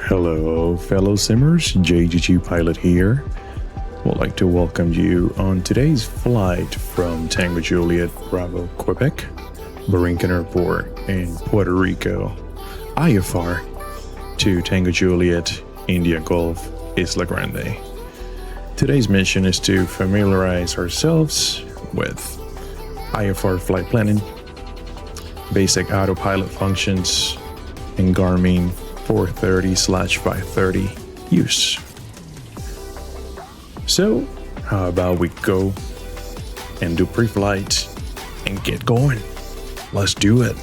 Hello, fellow simmers. JGGPilot here. Would like to welcome you on today's flight from Tango Juliet Bravo, Quebec, Borinquen Airport in Puerto Rico, IFR, to Tango Juliet, India Gulf, Isla Grande. Today's mission is to familiarize ourselves with IFR flight planning, basic autopilot functions, and Garmin 430/530 use. So, how about we go and do pre-flight and get going? Let's do it.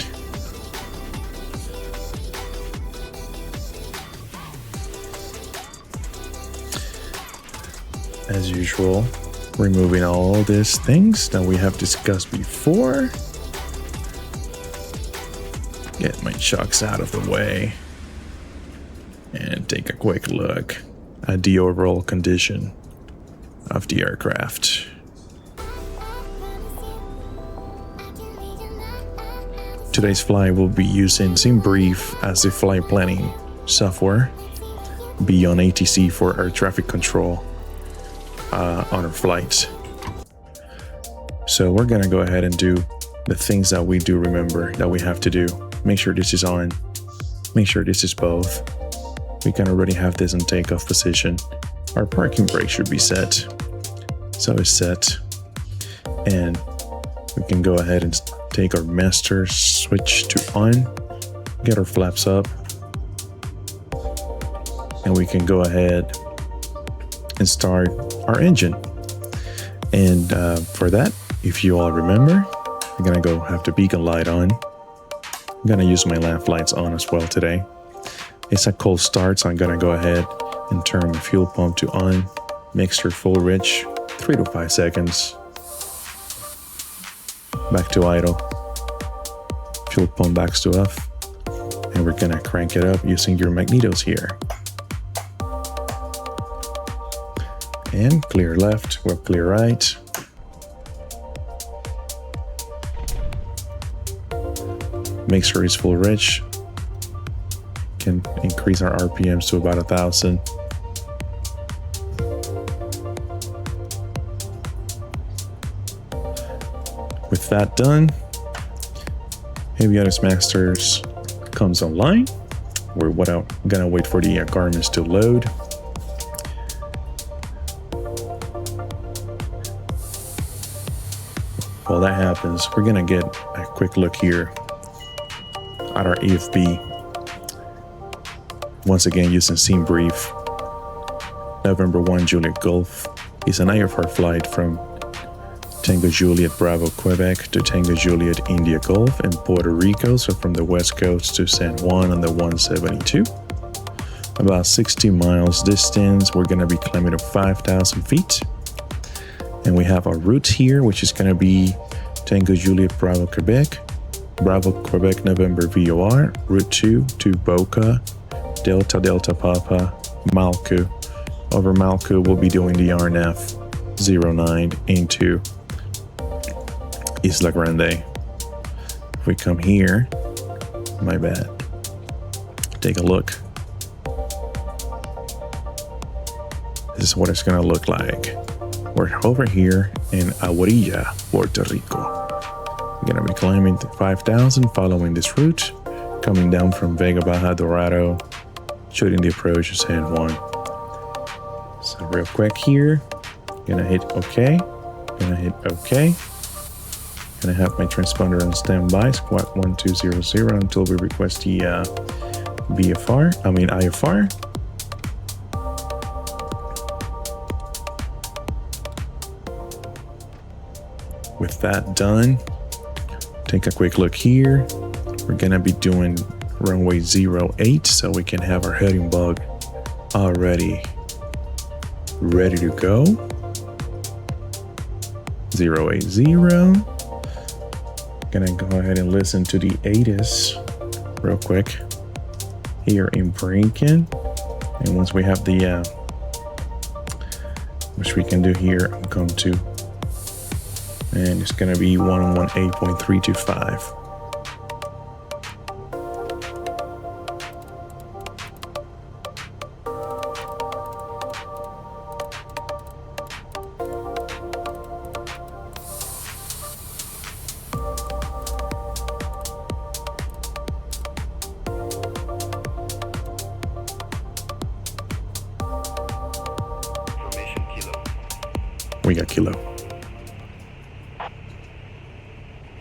As usual, removing all these things that we have discussed before. Get my chucks out of the way and take a quick look at the overall condition of the aircraft. Today's flight will be using SimBrief as the flight planning software, BeyondATC for air traffic control on our flights. So we're gonna go ahead and do the things that we do remember that we have to do. Make sure this is on, make sure this is both. We can already have this in takeoff position. Our parking brake should be set. So it's set. And we can go ahead and take our master switch to on, get our flaps up, and we can go ahead and start our engine. And for that, if you all remember, I'm gonna go have the beacon light on. I'm gonna use my lamp lights on as well today. It's a cold start, so I'm gonna go ahead and turn my fuel pump to on, mixture full rich, 3 to 5 seconds. Back to idle. Fuel pump backs to off. And we're gonna crank it up using your magnetos here. And clear left, we'll clear right. Make sure it's full rich. Can increase our RPMs to about 1,000. With that done, Avionics Masters comes online. We're gonna wait for the Garmins to load. While that happens, we're gonna get a quick look here at our EFB. Once again, using SimBrief. November 1 Juliet Gulf is an IFR flight from Tango Juliet Bravo, Quebec to Tango Juliet India Gulf in Puerto Rico, so from the west coast to San Juan on the 172. About 60 miles distance. We're gonna be climbing up 5,000 feet. And we have our routes here, which is gonna be Tango Juliet Bravo, Quebec, Bravo, Quebec, November VOR, Route 2 to Boca, Delta, Delta Papa, Malco. Over Malco, we'll be doing the RNAV 09 into Isla Grande. If we come here, my bad, take a look. This is what it's gonna look like. We're over here in Aguadilla, Puerto Rico. We're gonna be climbing to 5,000, following this route, coming down from Vega Baja Dorado, shooting the approach to San Juan. So real quick here, gonna hit OK, gonna hit OK. Gonna have my transponder on standby, squawk 1200 until we request the IFR. With that done, take a quick look here. We're gonna be doing runway 08, so we can have our heading bug already ready to go. 080. Gonna go ahead and listen to the ATIS real quick here in Borinquen. And once we have the, which we can do here, come to, and it's gonna be 118.325. We got Kilo.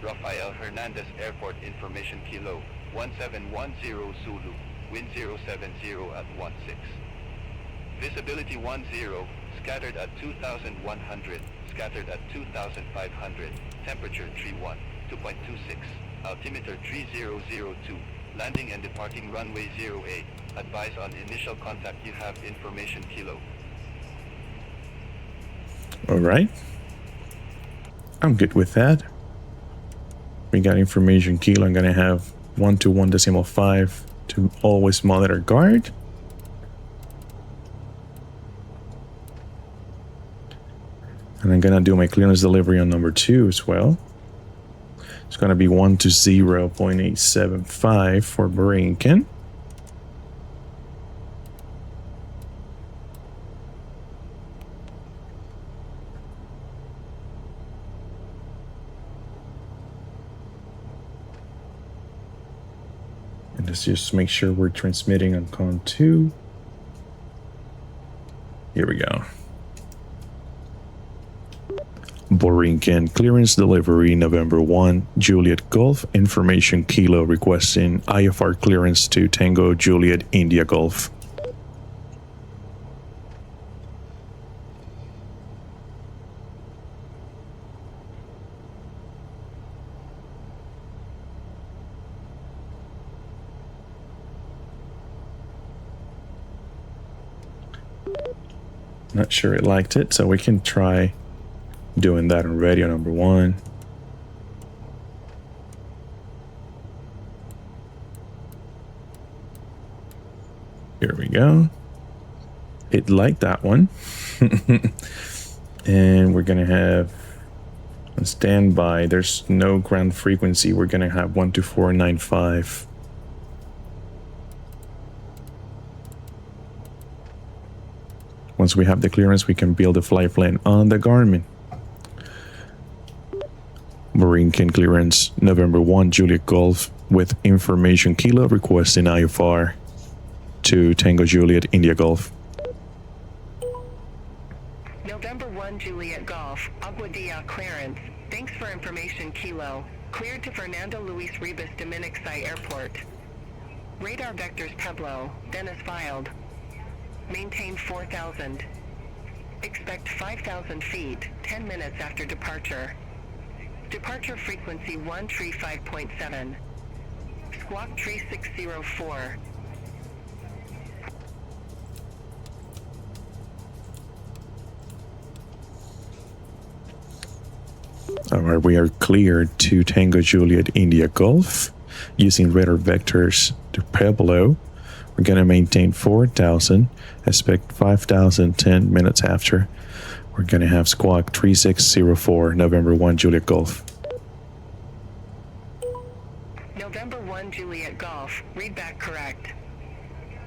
Rafael Hernandez Airport Information Kilo 1710 Zulu, wind 070 at 16. Visibility 10, scattered at 2100, scattered at 2500, temperature 31, 2.26, altimeter 3002, landing and departing runway 08, advise on initial contact. You have information Kilo. Alright. I'm good with that. We got information Kilo. I'm gonna have 121.5 to always monitor guard. And I'm gonna do my clearance delivery on number 2 as well. It's gonna be 120.875 for Borinquen. And let's just make sure we're transmitting on con 2. Here we go. Borinquen, clearance delivery November 1, Juliet Golf, information Kilo requesting IFR clearance to Tango Juliet India Golf. Not sure it liked it, so we can try doing that on radio number 1. Here we go. It liked that one. And we're gonna have on standby. There's no ground frequency. We're gonna have 12495. Once we have the clearance, we can build a flight plan on the Garmin. Borinquen clearance November 1 Juliet Golf with information Kilo requesting IFR to Tango Juliet India Golf. November 1 Juliet Golf, Aguadilla clearance. Thanks for information Kilo. Cleared to Fernando Luis Ribas Dominicsi Airport. Radar vectors Pueblo, Dennis filed. Maintain 4,000. Expect 5,000 feet, 10 minutes after departure. Departure frequency 135.7. Squawk 3604. Alright, we are cleared to Tango Juliet India Golf using radar vectors to Pueblo. We're going to maintain 4,000, expect 5,000 10 minutes after. We're going to have squawk 3604, November 1 Juliet Golf. November 1 Juliet Golf, read back correct.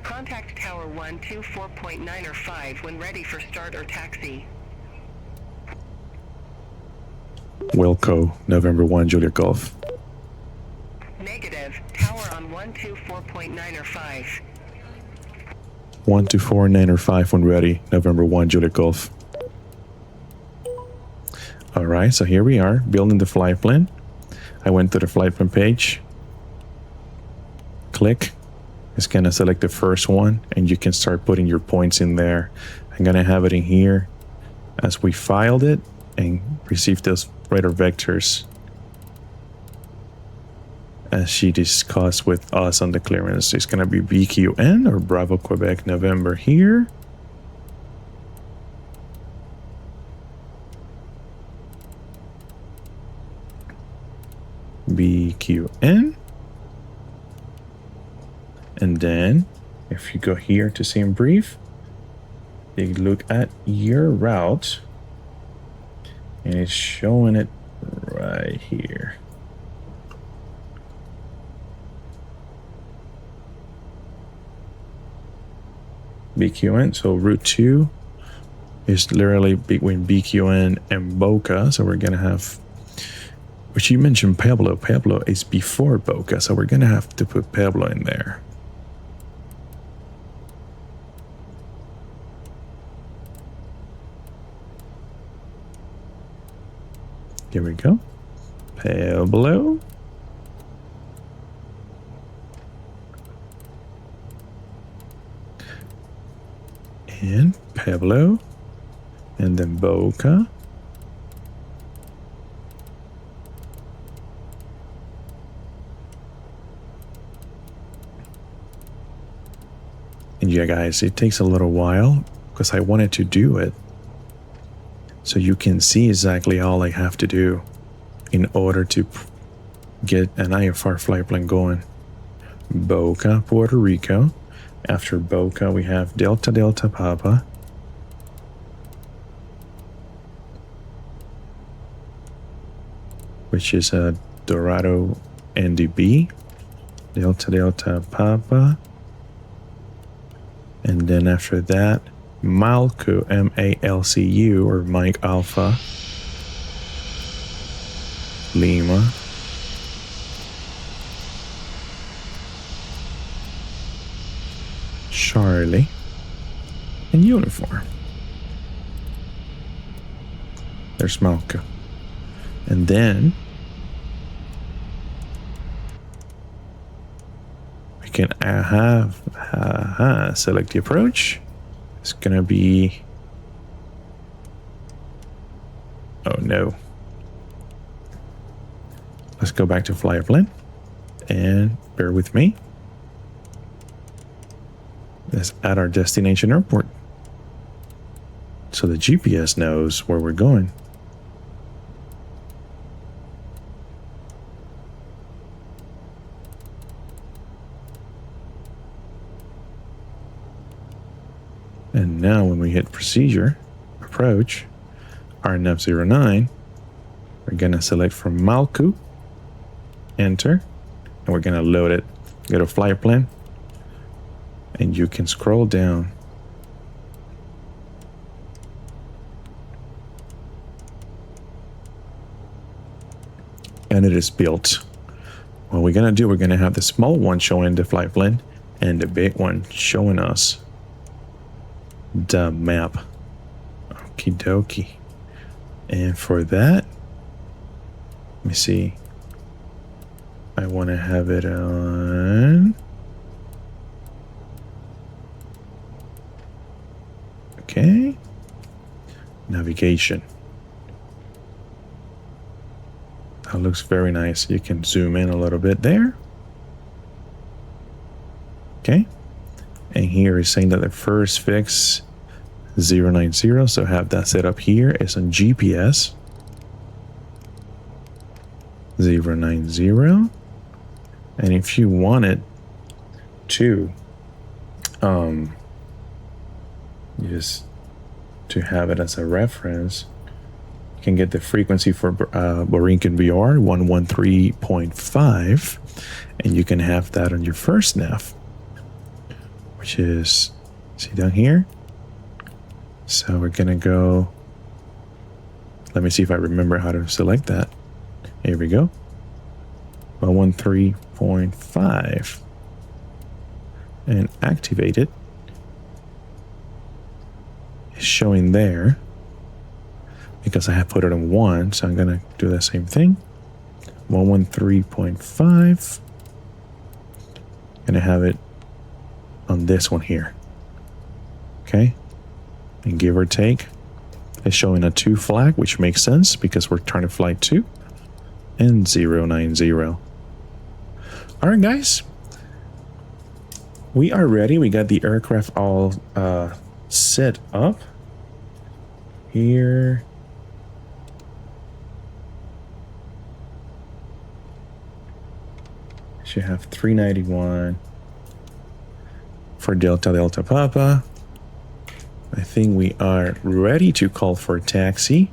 Contact Tower 124.9 or 5 when ready for start or taxi. Wilco, November 1 Juliet Golf. Negative, tower on 124.9 or 5. 124.9 or 5 when ready, November 1 Juliet Golf. Alright, so here we are, building the flight plan. I went to the flight plan page. Click. It's gonna select the first one, and you can start putting your points in there. I'm gonna have it in here as we filed it and received those radar vectors as she discussed with us on the clearance. It's gonna be BQN or Bravo Quebec November here. BQN. And then if you go here to SimBrief, you look at your route and it's showing it right here. BQN, so route 2 is literally between BQN and Boca, so we're gonna have, which you mentioned Pueblo. Pueblo is before Boca, so we're gonna have to put Pueblo in there. Here we go. Pablo. And Pablo. And then Boca. And yeah, guys, it takes a little while because I wanted to do it so you can see exactly all I have to do in order to get an IFR flight plan going. Boca, Puerto Rico. After Boca, we have Delta Delta Papa. Which is a Dorado NDB. Delta Delta Papa. And then after that, Malcu, M-A-L-C-U, or Mike Alpha, Lima, Charlie, and Uniform. There's Malcu. And then we can select the approach. It's gonna be, oh no. Let's go back to flight plan and bear with me. Let's add our destination airport so the GPS knows where we're going. And now when we hit procedure, approach, RNAV 09, we're gonna select from Malcu, enter, and we're gonna load it. Go to flight plan, and you can scroll down. And it is built. What we're gonna do, we're gonna have the small one showing the flight plan and the big one showing us the map. Okie dokie. And for that, let me see. I want to have it on. Okay. Navigation. That looks very nice. You can zoom in a little bit there. Okay. And here is saying that the first fix 090, so have that set up here. It's on GPS 090. And if you wanted to just to have it as a reference, you can get the frequency for Borinquen VR 113.5, and you can have that on your first nav, which is, see down here. So we're gonna go, let me see if I remember how to select that. Here we go. 113.5 and activate it. It's showing there because I have put it on 1, so I'm gonna do the same thing. 113.5. Gonna have it on this one here. Okay, and give or take, it's showing a 2 flag, which makes sense because we're trying to fly 2, and 090. All right, guys, we are ready. We got the aircraft all set up here. Should have 391 for Delta Delta Papa. I think we are ready to call for a taxi.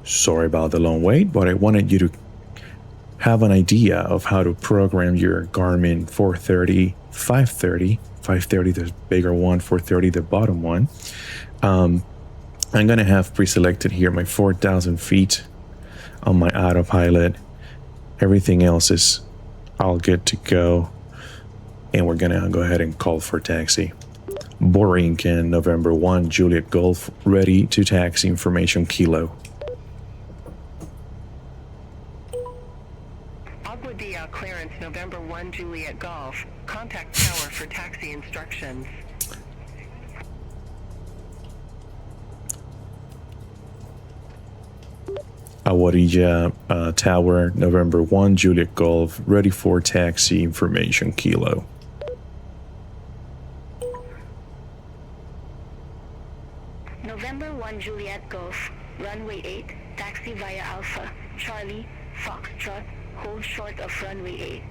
Sorry about the long wait, but I wanted you to have an idea of how to program your Garmin 430, 530, 530 the bigger one, 430 the bottom one. I'm gonna have pre-selected here my 4,000 feet on my autopilot. Everything else is all good to go, and we're gonna go ahead and call for taxi. Borinquen, November 1, Juliet Golf, ready to taxi, information kilo. 1 Juliet Golf. Contact tower for taxi instructions. Awarilla Tower, November 1 Juliet Golf, ready for taxi information Kilo. November 1 Juliet Golf, runway 8, taxi via Alpha, Charlie, Foxtrot, hold short of runway 8.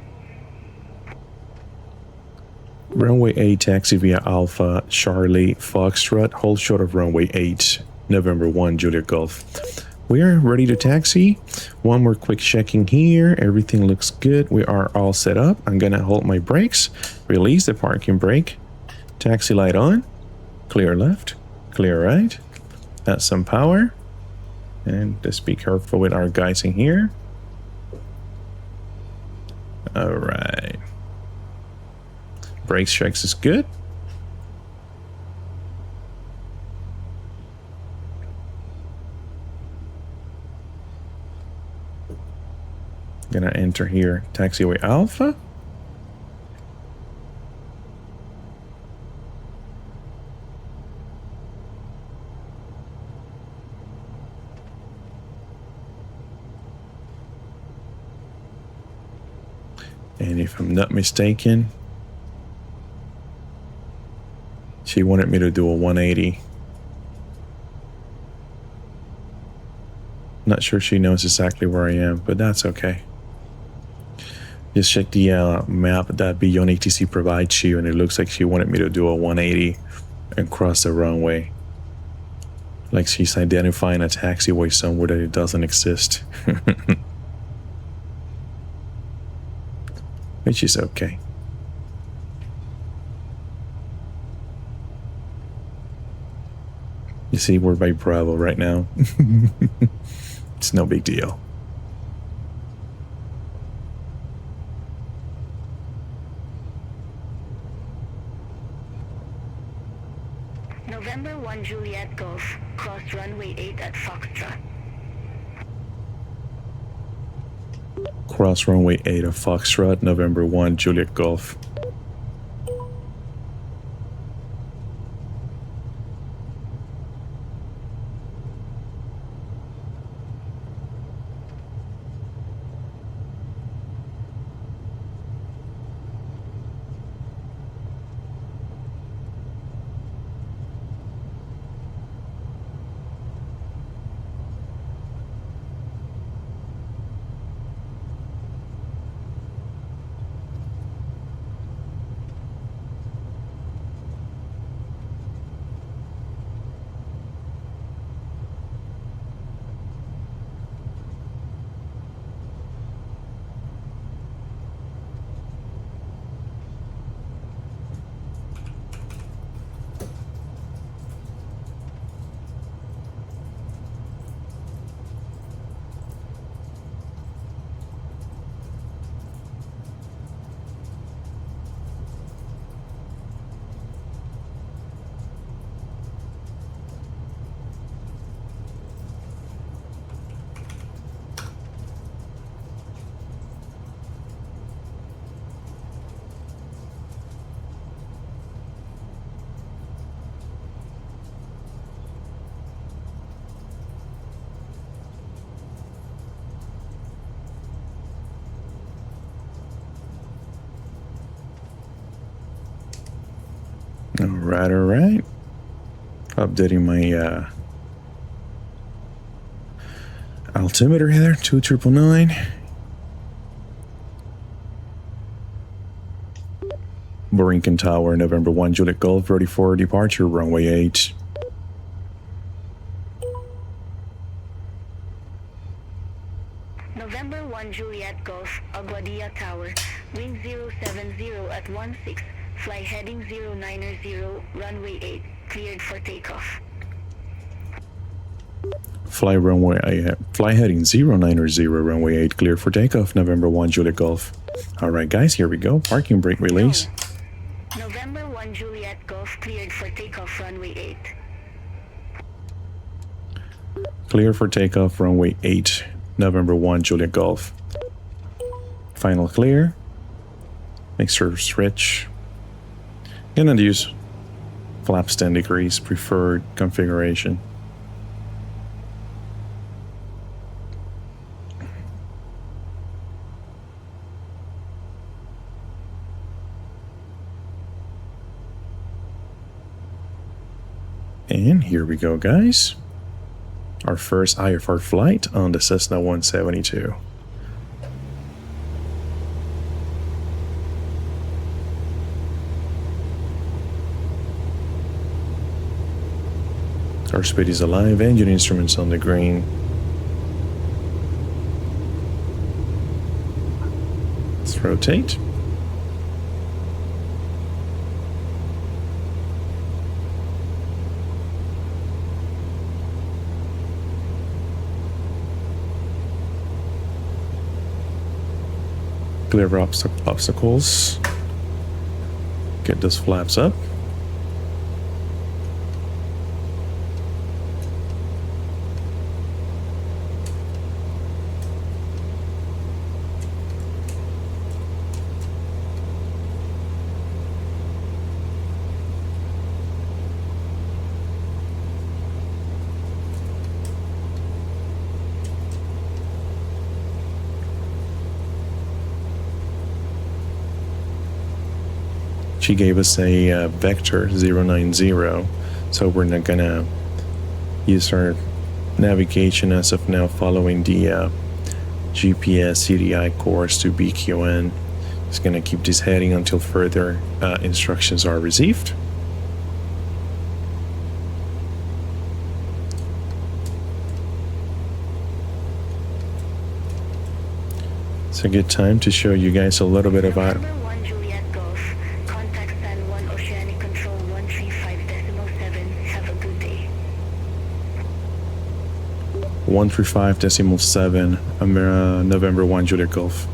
Runway 8, taxi via Alpha, Charlie, Foxtrot, hold short of runway 8, November 1 Juliet Golf. We are ready to taxi. One more quick checking here. Everything looks good. We are all set up. I'm gonna hold my brakes, release the parking brake, taxi light on, clear left, clear right, add some power, and just be careful with our guys in here. All right. Brakes checks is good. Gonna enter here taxiway Alpha. And if I'm not mistaken, she wanted me to do a 180. Not sure she knows exactly where I am, but that's okay. Just check the map that BeyondATC provides you, and it looks like she wanted me to do a 180 and cross the runway. Like she's identifying a taxiway somewhere that it doesn't exist. Which is okay. You see, we're by Bravo right now. It's no big deal. November 1 Juliet Golf, cross runway 8 at Foxtrot. Cross runway 8 of Foxtrot, November 1 Juliet Golf. All right. Updating my altimeter here, 2999. Borinquen Tower, November 1 Juliet Golf, ready for departure, runway 8. November 1 Juliet Golf, Aguadilla Tower, wind 070 at 16, fly heading 090, runway 8, cleared for takeoff. Fly heading 090, runway 8, clear for takeoff, November 1 Juliet Golf. All right, guys, here we go. Parking brake release. November 1 Juliet Golf, cleared for takeoff, runway 8. Clear for takeoff, runway 8, November 1 Juliet Golf. Final clear. Mixer switch. Gonna use flaps 10 degrees, preferred configuration. And here we go, guys. Our first IFR flight on the Cessna 172. Our speed is alive, engine instruments on the green. Let's rotate. Clear obstacles. Get those flaps up. She gave us a vector 090, so we're not gonna use our navigation as of now, following the GPS CDI course to BQN. It's gonna keep this heading until further instructions are received. It's a good time to show you guys a little bit about 135.7 November 1 Juliet Golf.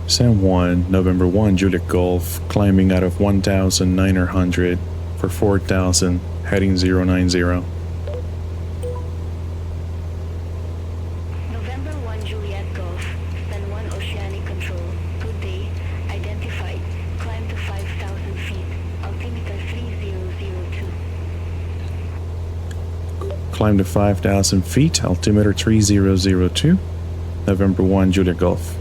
San Juan, November 1 Juliet Golf, climbing out of 1,900 for 4,000, heading 090. Climb to 5,000 feet, altimeter 3002, November 1 Juliet Golf.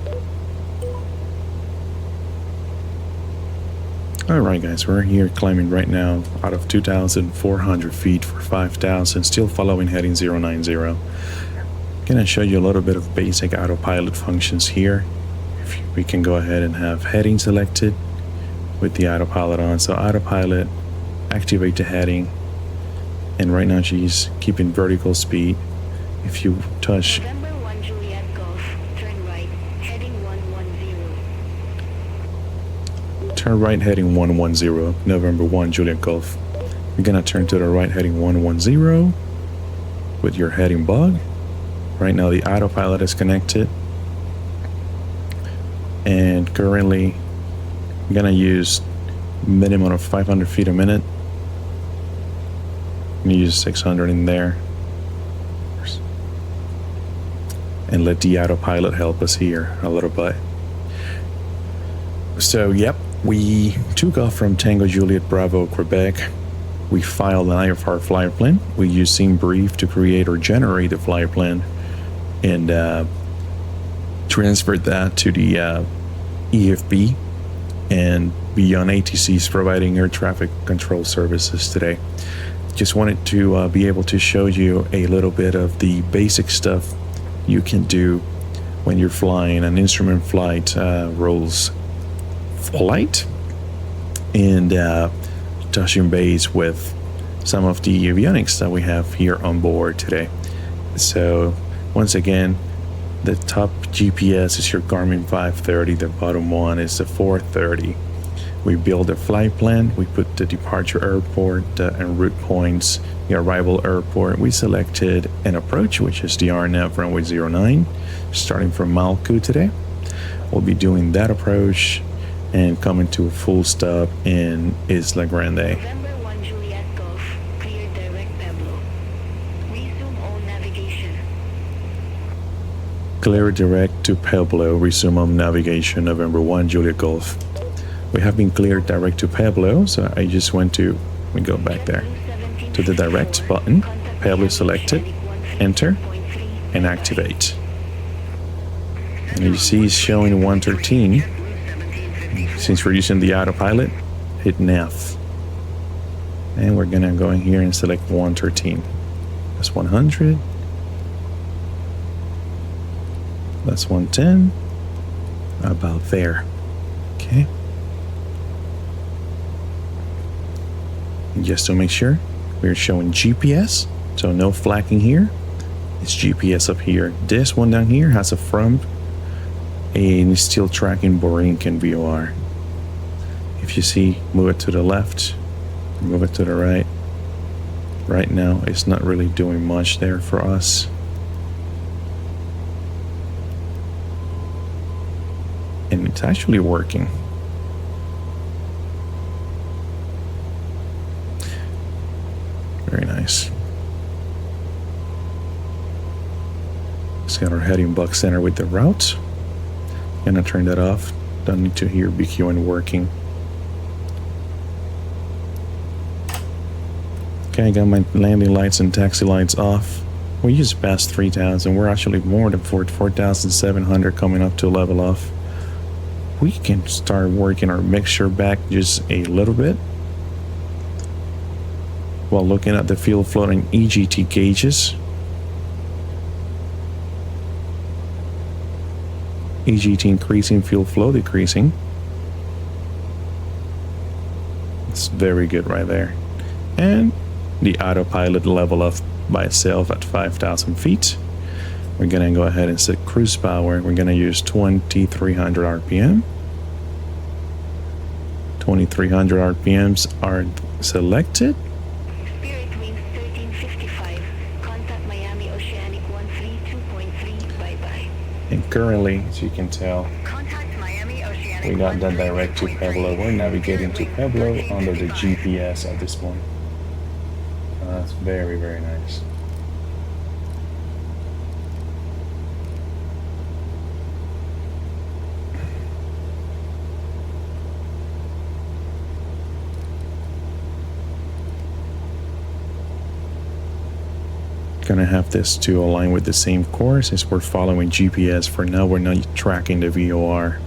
Alright guys, we're here climbing right now out of 2,400 feet for 5,000, still following heading 090. Gonna show you a little bit of basic autopilot functions here. If we can go ahead and have heading selected with the autopilot on. So autopilot, activate the heading. And right now she's keeping vertical speed. If you touch November 1 Juliet Golf, turn right, heading 110. Turn right, heading 110, November 1 Juliet Golf. You're gonna turn to the right, heading 110 with your heading bug. Right now the autopilot is connected. And currently I'm gonna use minimum of 500 feet a minute. I'm gonna use 600 in there and let the autopilot help us here a little bit. So yep, we took off from Tango Juliet Bravo Quebec. We filed an IFR flight plan. We used SimBrief to create or generate the flight plan and transferred that to the EFB, and BeyondATC is providing air traffic control services today. Just wanted to be able to show you a little bit of the basic stuff you can do when you're flying an instrument flight rules flight, and touching base with some of the avionics that we have here on board today. So once again, the top GPS is your Garmin 530, the bottom one is the 430. We build a flight plan, we put the departure airport and route points, the arrival airport. We selected an approach, which is the RNAV runway 09, starting from Malku today. we'll be doing that approach and coming to a full stop in Isla Grande. November 1 Juliet Golf, cleared direct Pueblo. Resume all navigation. Clear direct to Pueblo, resume on navigation, November 1 Juliet Golf. We have been cleared direct to Pueblo, so I just went to, we go back there, to the direct button, Pueblo selected, enter, and activate. And you see it's showing 113. Since we're using the autopilot, hit nav. And we're gonna go in here and select 113. That's 100. That's 110. About there. Okay. And just to make sure, we're showing GPS. So no flagging here. It's GPS up here. This one down here has a front and it's still tracking Borinquen VOR. If you see, move it to the left, move it to the right. Right now, it's not really doing much there for us. And it's actually working. Very nice. It's got our heading box center with the route. Gonna turn that off. Don't need to hear BQN working. Okay, I got my landing lights and taxi lights off. We just passed 3,000. We're actually more than 4,700 coming up to level off. We can start working our mixture back just a little bit while looking at the fuel floating EGT gauges. EGT increasing, fuel flow decreasing. It's very good right there. And the autopilot level up by itself at 5,000 feet. We're gonna go ahead and set cruise power. We're gonna use 2,300 RPM. 2,300 RPMs are selected. Spirit Wings 1355. Contact Miami Oceanic 132.3. Bye-bye. And currently, as you can tell, Contact Miami Oceanic. we got that direct to Pueblo. We're navigating to Pueblo under the GPS at this point. That's very, very nice. Gonna have this to align with the same course as we're following GPS. For now, we're not tracking the VOR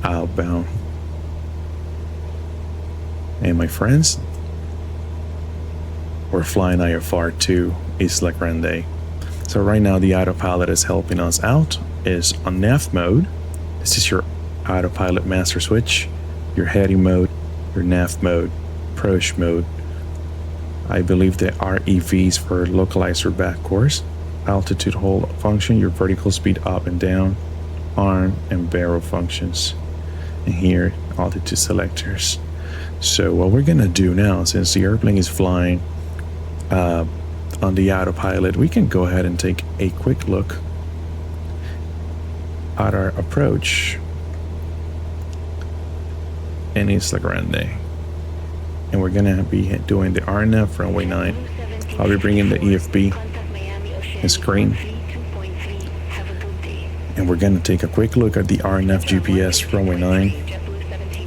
outbound. And my friends, we're flying IFR to Isla Grande. So right now the autopilot is helping us out, is on nav mode. This is your autopilot master switch, your heading mode, your nav mode, approach mode. I believe the REVs for localizer back course, altitude hold function, your vertical speed up and down, arm and barrel functions. And here, altitude selectors. So what we're gonna do now, since the airplane is flying on the autopilot, we can go ahead and take a quick look at our approach in Isla Grande. And we're gonna be doing the RNAV runway 9. I'll be bringing the EFB and screen. And we're gonna take a quick look at the RNAV GPS runway 9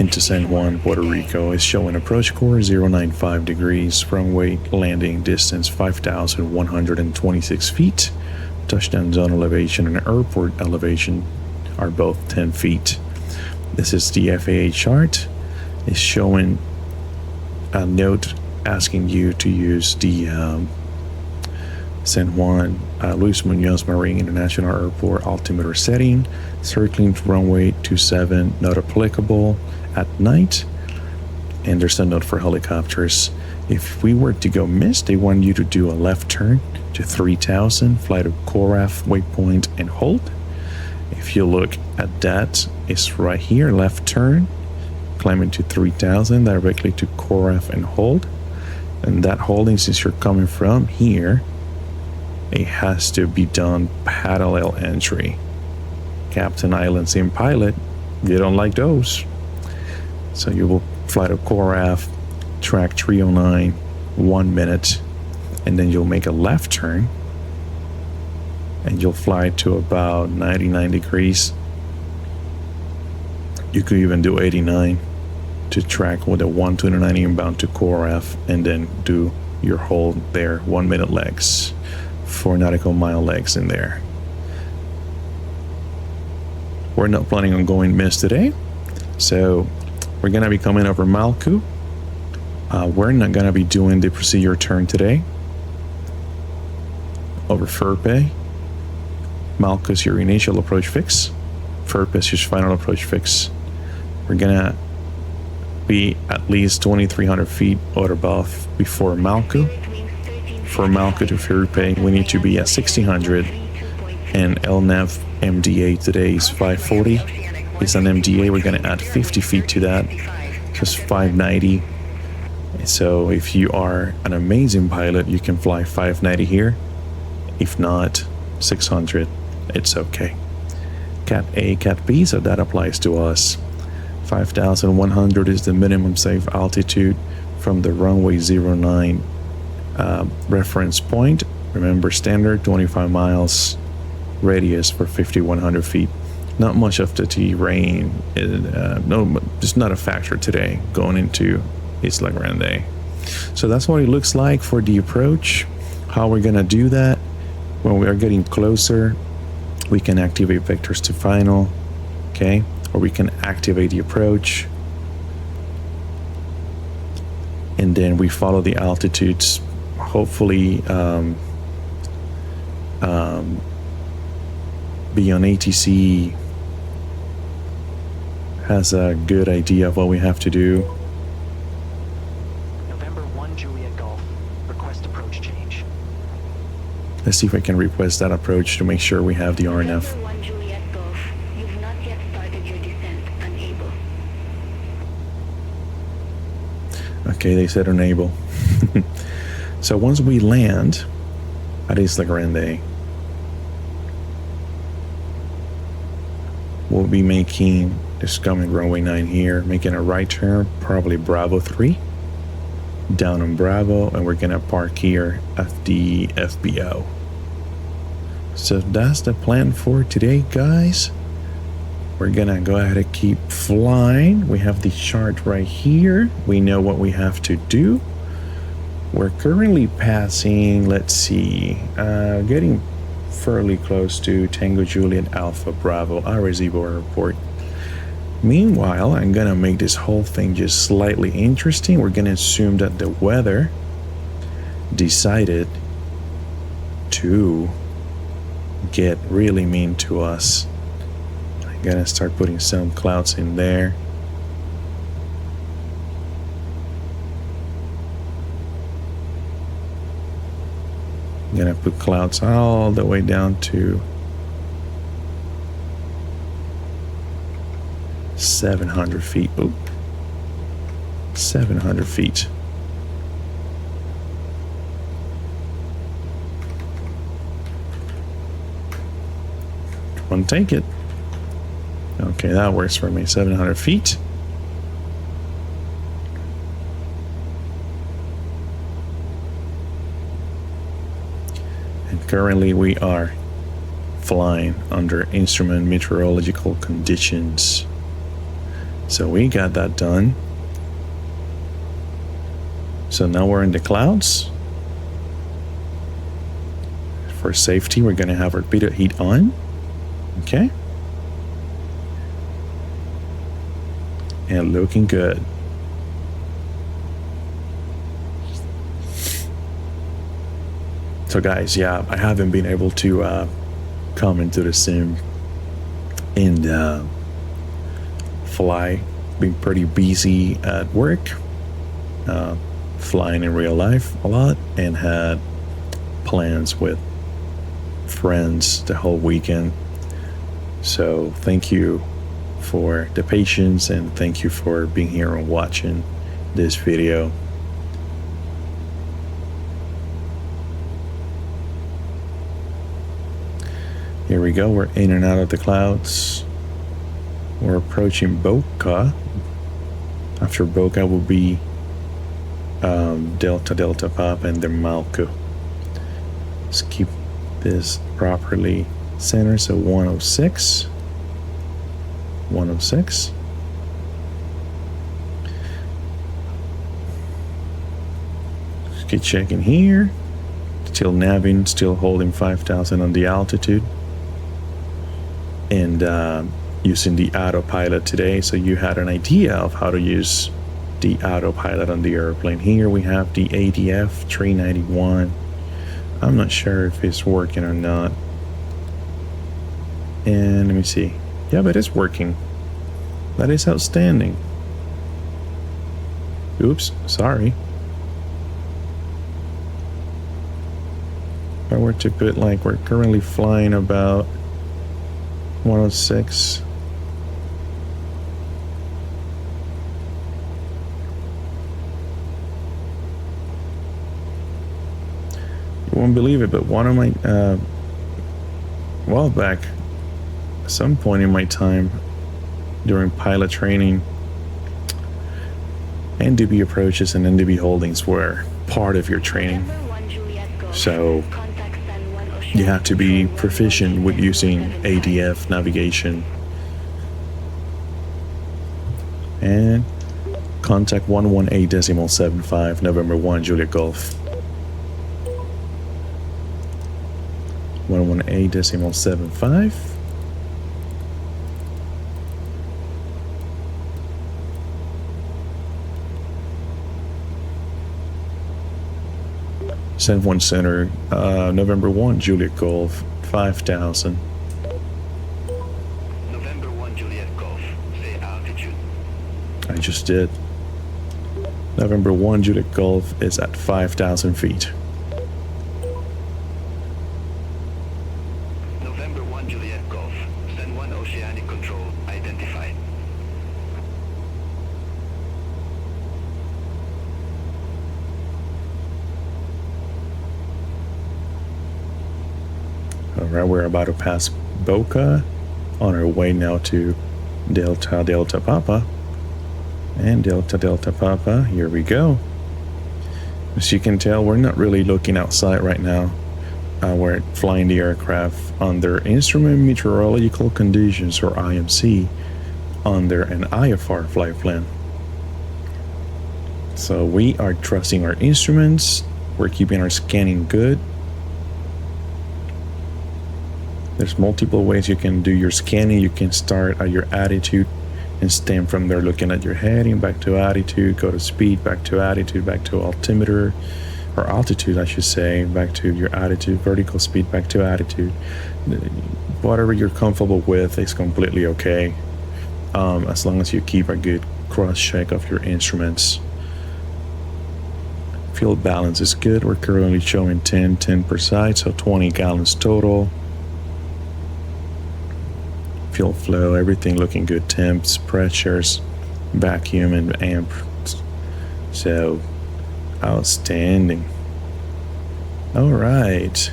into San Juan, Puerto Rico. Is showing approach course 095 degrees, runway landing distance 5,126 feet. Touchdown zone elevation and airport elevation are both 10 feet. This is the FAA chart. It's showing a note asking you to use the San Juan Luis Munoz Marin International Airport altimeter setting, circling runway 27, not applicable at night. And there's a note for helicopters. If we were to go miss, they want you to do a left turn to 3,000, fly to Coraf waypoint and hold. If you look at that, it's right here, left turn, climbing to 3,000 directly to Coraf and hold. And that holding, since you're coming from here, it has to be done parallel entry. Captain Island Sim Pilot, you don't like those. So you will fly to CORAF, track 309, 1 minute, and then you'll make a left turn, and you'll fly to about 99 degrees. You could even do 89 to track with a 129 inbound to CORAF, and then do your hold there, 1 minute legs, 4 nautical mile legs in there. We're not planning on going missed today, so we're gonna be coming over Malku. We're not gonna be doing the procedure turn today. Over Furpay. Malku is your initial approach fix. Furpay is your final approach fix. We're gonna be at least 2,300 feet or above before Malku. For Malku to Furpay, we need to be at 1,600, and LNAV MDA today is 540. It's an MDA. We're gonna add 50 feet to that, just 590. So if you are an amazing pilot, you can fly 590 here. If not, 600. It's okay. Cat A, Cat B, so that applies to us. 5,100 is the minimum safe altitude from the runway 09 reference point. Remember, standard 25 miles radius for 5,100 feet. Not much of the terrain, no, it's not a factor today going into Isla Grande. So that's what it looks like for the approach. How we're gonna do that, when we are getting closer, we can activate vectors to final, okay? Or we can activate the approach, and then we follow the altitudes. Hopefully, BeyondATC has a good idea of what we have to do. November 1 Juliet Golf. Request approach change. Let's see if I can request that approach to make sure we have the RNAV. November 1 Juliet Golf. You've not yet started your descent. Unable. Okay, they said unable. So once we land at Isla Grande, we'll be making this coming runway 9 here, making a right turn, probably Bravo 3, down on Bravo, and we're gonna park here at the FBO. So that's the plan for today, guys. We're gonna go ahead and keep flying. We have the chart right here. We know what we have to do. We're currently passing, let's see, getting fairly close to Tango Juliet Alpha Bravo Arecibo Airport. Meanwhile, I'm gonna make this whole thing just slightly interesting. We're gonna assume that the weather decided to get really mean to us. I'm gonna start putting some clouds in there. I'm gonna put clouds all the way down to 700 feet. Oop. 700 feet. One, take it. Okay, that works for me. 700 feet. And currently we are flying under instrument meteorological conditions. So we got that done. So now we're in the clouds. For safety, we're gonna have our pitot heat on. Okay. And looking good. So guys, yeah, I haven't been able to come into the sim and fly. Been pretty busy at work, flying in real life a lot, and had plans with friends the whole weekend. So thank you for the patience, and thank you for being here and watching this video. Here we go. We're in and out of the clouds. We're approaching Boca. After Boca will be Delta Delta Papa and then Malco. Let's keep this properly centered. So 106. 106. Just keep checking here. Still naviging, still holding 5,000 on the altitude. And using the autopilot today, so you had an idea of how to use the autopilot on the airplane. Here we have the ADF 391. I'm not sure if it's working or not. And let me see. Yeah, but it's working. That is outstanding. Oops, sorry. If I were to put, like, we're currently flying about 106. You won't believe it, but one of my well back at some point in my time during pilot training, NDB approaches and NDB holdings were part of your training. So you have to be proficient with using ADF navigation. And contact 118.75 November 1 Juliet Golf. 118.75. Send 1 center, November 1 Juliet Golf, 5,000. November 1 Juliet Golf, say altitude. I just did. November 1 Juliet Golf is at 5,000 feet. November 1 Juliet Golf, send 1 oceanic control identified. Alright, we're about to pass Boca on our way now to Delta Delta Papa. And Delta Delta Papa, here we go. As you can tell, we're not really looking outside right now. We're flying the aircraft under Instrument Meteorological Conditions, or IMC, under an IFR flight plan. So we are trusting our instruments. We're keeping our scanning good. There's multiple ways you can do your scanning. You can start at your attitude and stem from there, looking at your heading, back to attitude, go to speed, back to attitude, back to altimeter, or altitude I should say, back to your attitude, vertical speed, back to attitude. Whatever you're comfortable with is completely okay, as long as you keep a good cross check of your instruments. Fuel balance is good. We're currently showing 10 per side, so 20 gallons total. Fuel flow, everything looking good. Temps, pressures, vacuum, and amp. So outstanding. All right,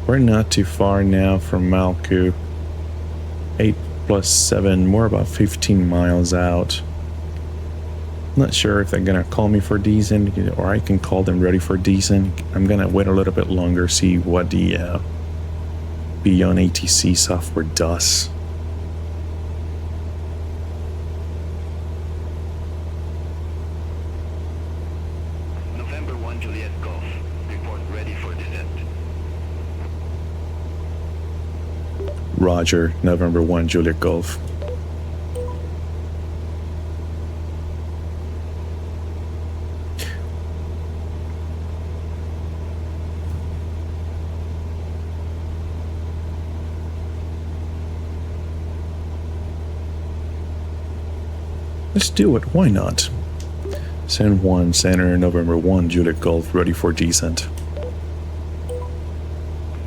we're not too far now from Malco. 8 + 7, we're about 15 miles out. Not sure if they're gonna call me for decent, or I can call them ready for decent. I'm gonna wait a little bit longer, see what the BeyondATC software does. November 1 Juliet Golf, report ready for descent. Roger, November 1 Juliet Golf. Let's do it, why not? Send 1 center, November 1 Juliet Golf, ready for descent.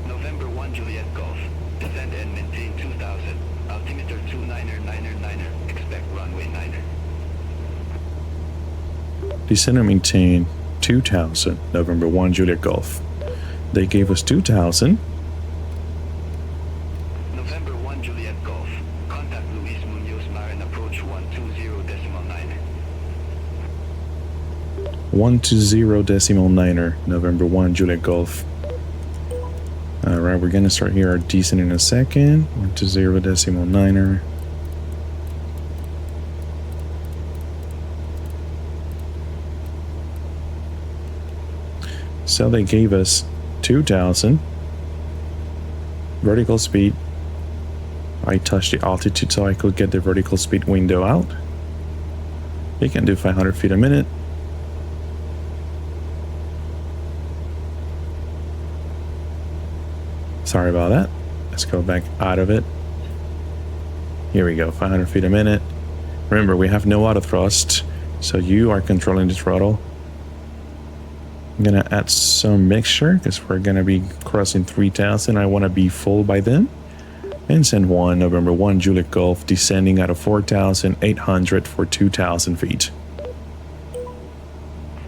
November 1 Juliet Golf, descend and maintain 2000, altimeter 29er, expect runway 9er. Descend and maintain 2000, November 1 Juliet Golf. They gave us 2000. 120.9er, November 1, Juliet Golf. All right, we're gonna start here our descent in a second. 120.9er. So they gave us 2,000 vertical speed. I touched the altitude so I could get the vertical speed window out. You can do 500 feet a minute. Sorry about that. Let's go back out of it. Here we go, 500 feet a minute. Remember, we have no auto thrust, so you are controlling the throttle. I'm gonna add some mixture because we're gonna be crossing 3,000. I want to be full by then. And send 1, November 1, Juliet Golf, descending out of 4,800 for 2,000 feet.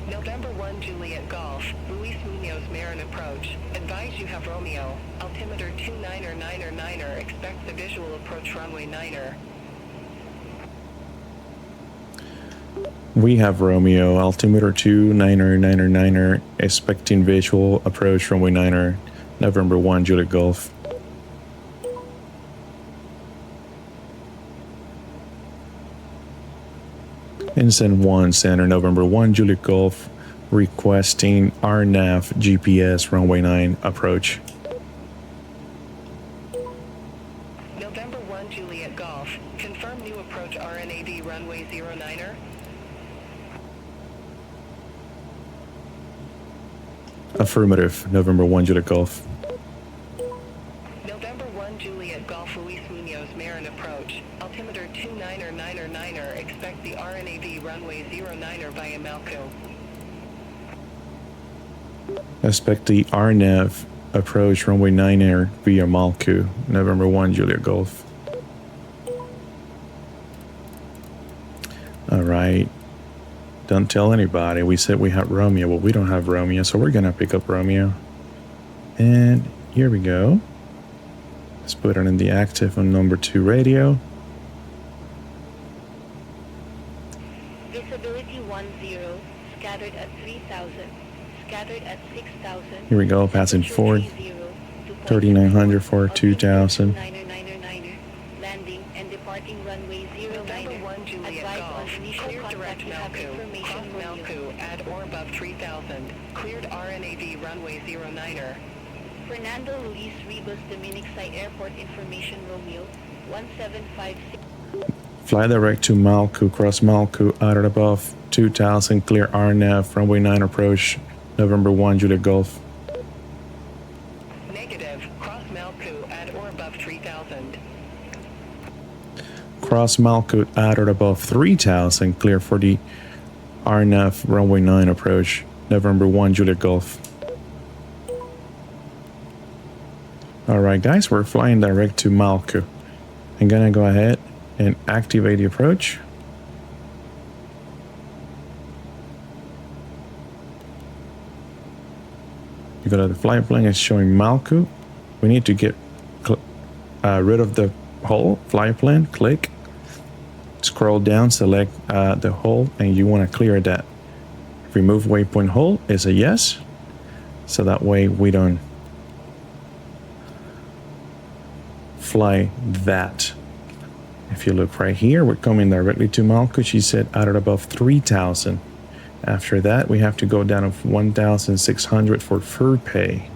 November 1, Juliet Golf, Luis Munoz Marin approach. Advise you have Romeo. Altimeter 299er, expect the visual approach runway 9er. We have Romeo, altimeter 299er, expecting visual approach runway 9er, November 1, Juliet Golf. And send 1, Center, November 1, Juliet Golf, requesting RNAV GPS runway 9 approach. November 1, Juliet Golf, confirm new approach RNAV runway 09er. Affirmative, November 1, Juliet Golf. November 1, Juliet Golf, Luis Munoz Marin approach. Altimeter 299er, expect the RNAV runway 09er via Malco. Expect the RNAV approach runway 9er via Malco, November 1, Juliet Golf. All right. Don't tell anybody. We said we had Romeo. Well, we don't have Romeo, so we're gonna pick up Romeo. And here we go. Let's put it in the active on number 2 radio. Visibility 10, scattered at 3,000, scattered at 6,000. Here we go, passing forward. 3,900 for 2,000. Landing and departing runway 09. November 1, Juliet Golf, clear direct Malco, cross Malco at or above 3,000, cleared RNAV runway 09er. Fernando Luis Ribas Dominic Site Airport Information Romeo 1756. Fly direct to Malco, cross Malco, out at above 2,000, clear RNAV, runway 9 approach, November 1, Juliet Golf. Negative, cross Malco at or above 3,000. Cross Malco, at or above 3,000, clear for the RNAV, runway 9 approach, November 1, Juliet Golf. Alright guys, we're flying direct to Malco. I'm gonna go ahead and activate the approach. You go to the flight plan, it's showing Malco. We need to get rid of the whole flight plan. Click, scroll down, select the hole, and you want to clear that. Remove waypoint hole is a yes, so that way we don't fly that. If you look right here, we're coming directly to Malco. She said out at above 3,000. After that, we have to go down to 1,600 for fur pay,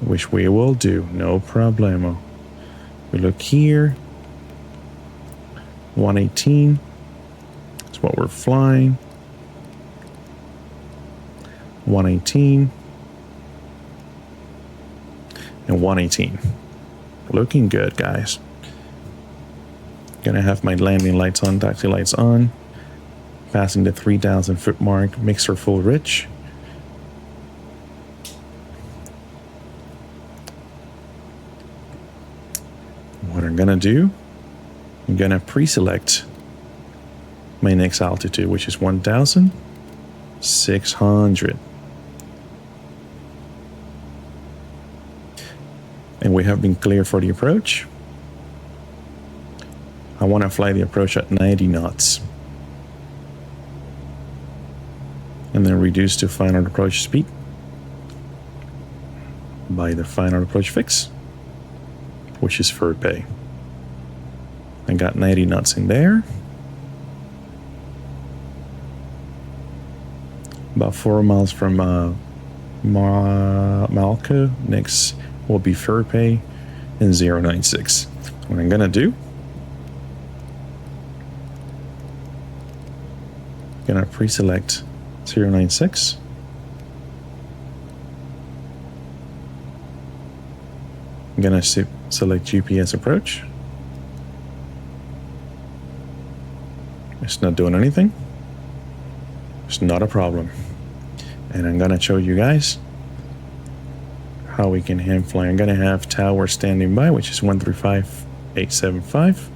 which we will do, no problemo. We look here, 118. That's what we're flying. 118 and 118. Looking good, guys. Gonna have my landing lights on, taxi lights on. Passing the 3,000 foot mark, mixer full rich. What I'm gonna do, I'm gonna pre-select my next altitude, which is 1,600. And we have been clear for the approach. I want to fly the approach at 90 knots. and then reduce to final approach speed by the final approach fix, which is for pay. I got 90 knots in there. About 4 miles from Malco. Next will be Furpay and 096. What I'm gonna do, gonna pre-select 096. I'm gonna select GPS approach. It's not doing anything. It's not a problem. And I'm gonna show you guys how we can hand fly. I'm gonna have tower standing by, which is 135.875.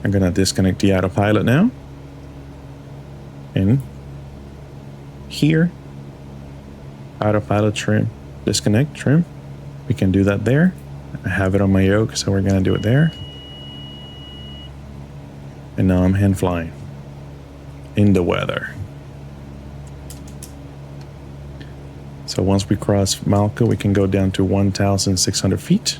I'm gonna disconnect the autopilot now. And here, autopilot trim, disconnect, trim. We can do that there. I have it on my yoke, so we're gonna do it there. And now I'm hand flying in the weather. So once we cross Malco, we can go down to 1,600 feet.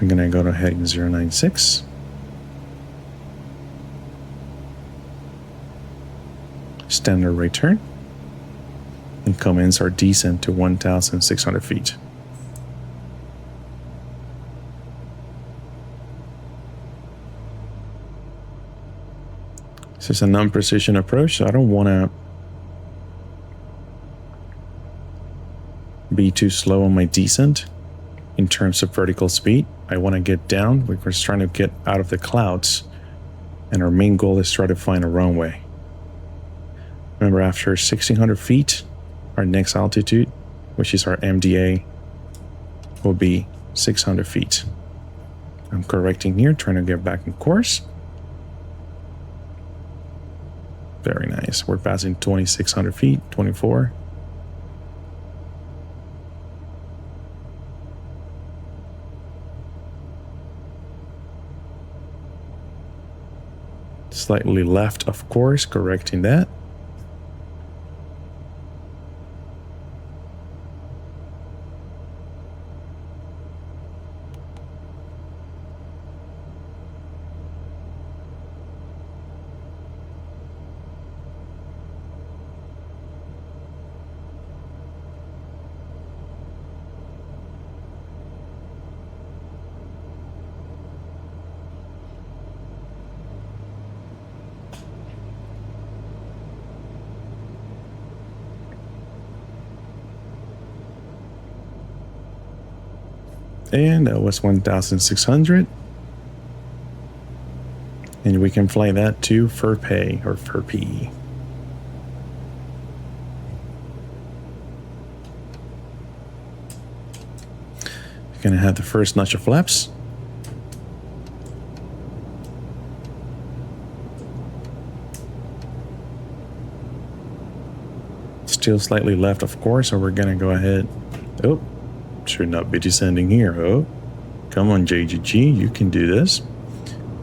I'm gonna go to heading 096. Standard return. And commence our descent to 1,600 feet. This is a non-precision approach, so I don't want to be too slow on my descent in terms of vertical speed. I want to get down. We're just trying to get out of the clouds, and our main goal is try to find a runway. Remember, after 1,600 feet, our next altitude, which is our MDA, will be 600 feet. I'm correcting here, trying to get back in course. Very nice. We're passing 2,600 feet, 24. Slightly left of course, correcting that. And that was 1,600. And we can fly that to Furpay or Furpee. We're gonna have the first notch of flaps. Still slightly left, of course, so we're gonna go ahead. Oh. Should not be descending here. Oh, come on, JGG, you can do this.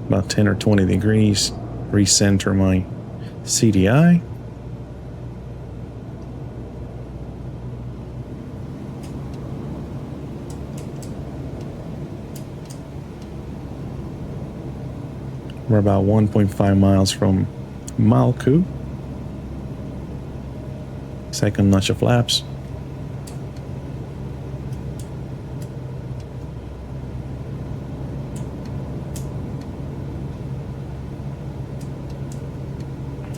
About 10 or 20 degrees. Recenter my CDI. We're about 1.5 miles from Malku. Second notch of flaps.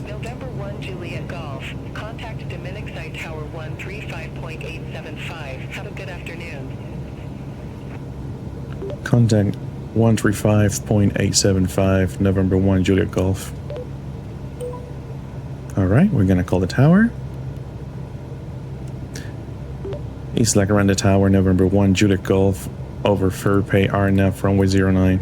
November 1 Juliet Golf. Contact Dominic Site Tower 135.875. Have a good afternoon. Contact 135.875, November 1 Juliet Golf. Alright, we're gonna call the tower. East Lacaranda Tower, November 1 Juliet Golf, over Fairpay RNAV runway 09.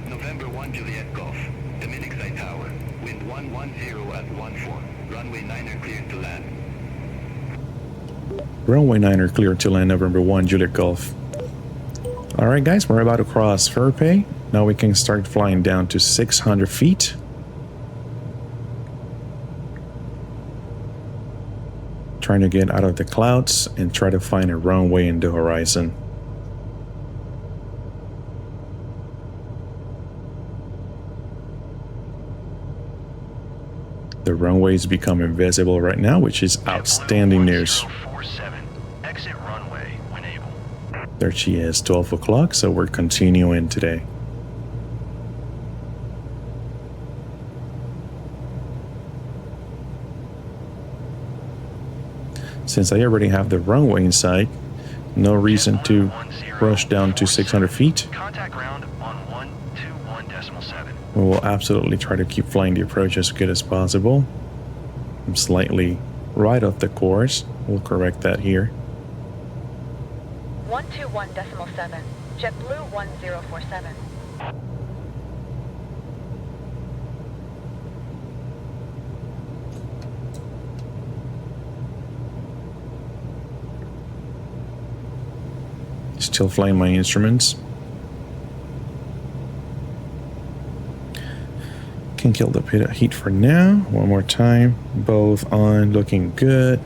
November 1 Juliet Golf, Dominic Site Tower, wind 110 at 14, runway 9er cleared to land. Runway 9er cleared to land, November 1 Juliet Golf. Alright guys, we're about to cross Fairpay. Now we can start flying down to 600 feet. Trying to get out of the clouds and try to find a runway in the horizon. The runway is becoming visible right now, which is outstanding news. Exit runway when able. There she is, 12 o'clock, so we're continuing today. Since I already have the runway in sight, no reason to rush down to 600 feet. Contact ground on 121.7. We will absolutely try to keep flying the approach as good as possible. I'm slightly right off the course. We'll correct that here. 121.7. JetBlue 1047. Still flying my instruments. Can kill the pit heat for now. One more time. Both on, looking good.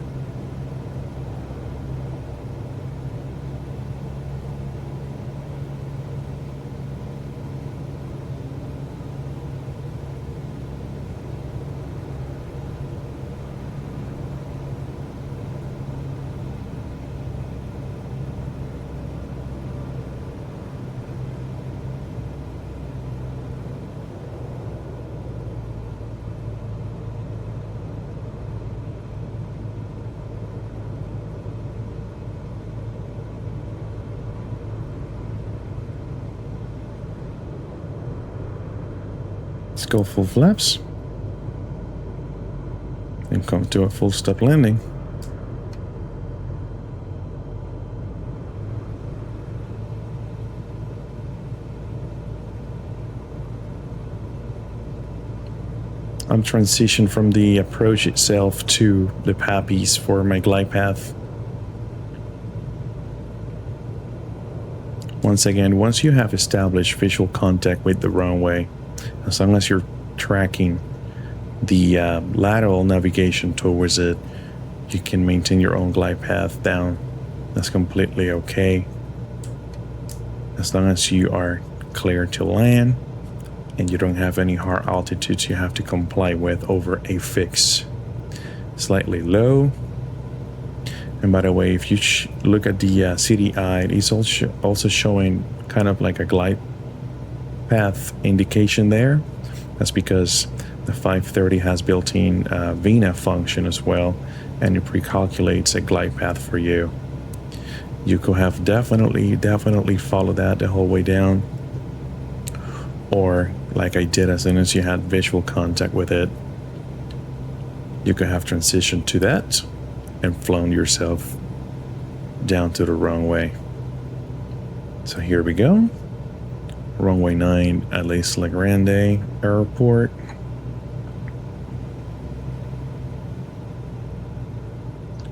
Let's go full flaps and come to a full stop landing. I'm transitioned from the approach itself to the pappies for my glide path. Once again, once you have established visual contact with the runway, as long as you're tracking the lateral navigation towards it, you can maintain your own glide path down. That's completely okay. As long as you are clear to land and you don't have any hard altitudes you have to comply with over a fix. Slightly low. And by the way, if you look at the CDI, it's also showing kind of like a glide path indication there. That's because the 530 has built-in VNAV function as well, and it pre-calculates a glide path for you. You could have definitely follow that the whole way down, or like I did, as soon as you had visual contact with it, you could have transitioned to that and flown yourself down to the runway. So here we go. Runway 9 at Isla Grande Airport.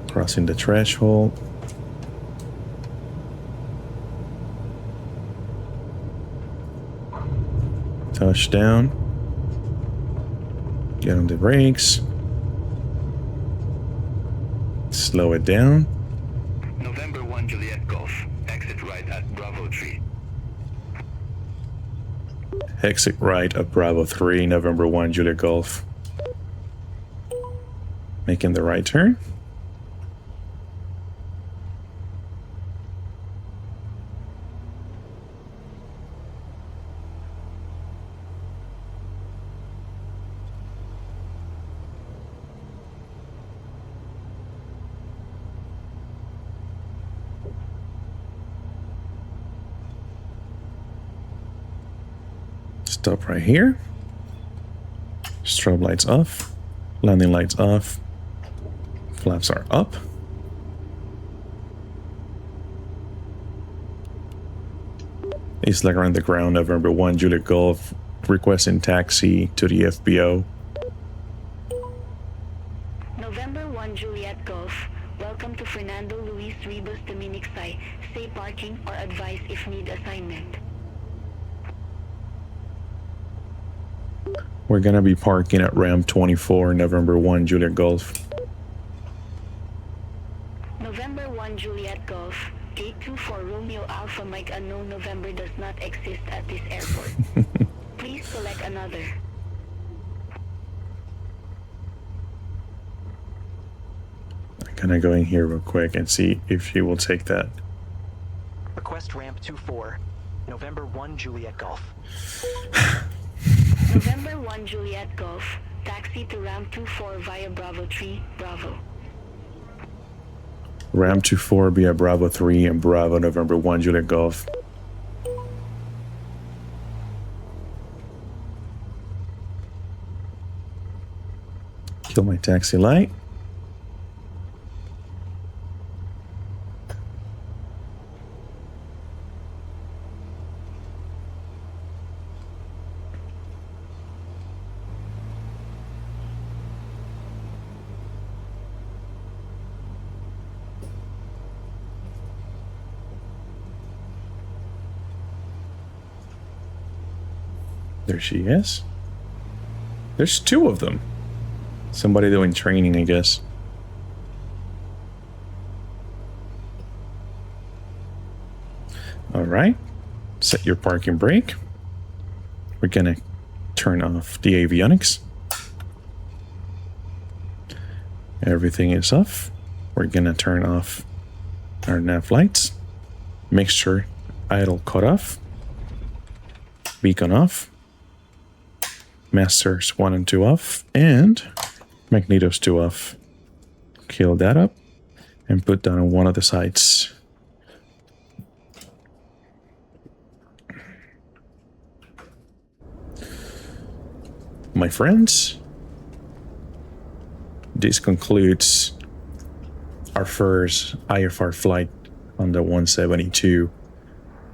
Crossing the threshold. Touchdown. Get on the brakes. Slow it down. November 1 Juliet Golf, exit right at Bravo 3. Exit right of Bravo 3, November 1, Juliet Golf. Making the right turn. Stop right here. Strobe lights off. Landing lights off. Flaps are up. East leg around the ground, November 1, Juliet Golf. Requesting taxi to the FBO. November 1 Juliet Golf. Welcome to Fernando Luis Ribas Dominic Sai. Stay parking or advise if need assignment. We're gonna be parking at ramp 24, November 1, Juliet Golf. November 1 Juliet Golf. Gate 24 Romeo Alpha Mike unknown November does not exist at this airport. Please select another. I'm gonna go in here real quick and see if she will take that. Request ramp 24. November 1 Juliet Golf. November 1 Juliet Golf. Taxi to ramp 24 via Bravo 3, Bravo. Ramp 24 via Bravo 3 and Bravo, November 1, Juliet Golf. Kill my taxi light. There she is. There's two of them. Somebody doing training, I guess. All right. Set your parking brake. We're gonna turn off the avionics. Everything is off. We're gonna turn off our nav lights. Mixture idle cut off. Beacon off. Masters 1 and 2 off, and magnetos 2 off. Kill that up and put down on one of the sides. My friends, this concludes our first IFR flight on the 172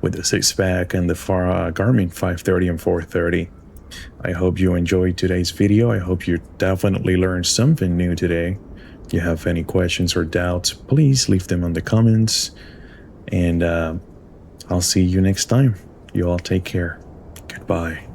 with the 6-pack and the Garmin 530 and 430. I hope you enjoyed today's video. I hope you definitely learned something new today. If you have any questions or doubts, please leave them in the comments. And I'll see you next time. You all take care. Goodbye.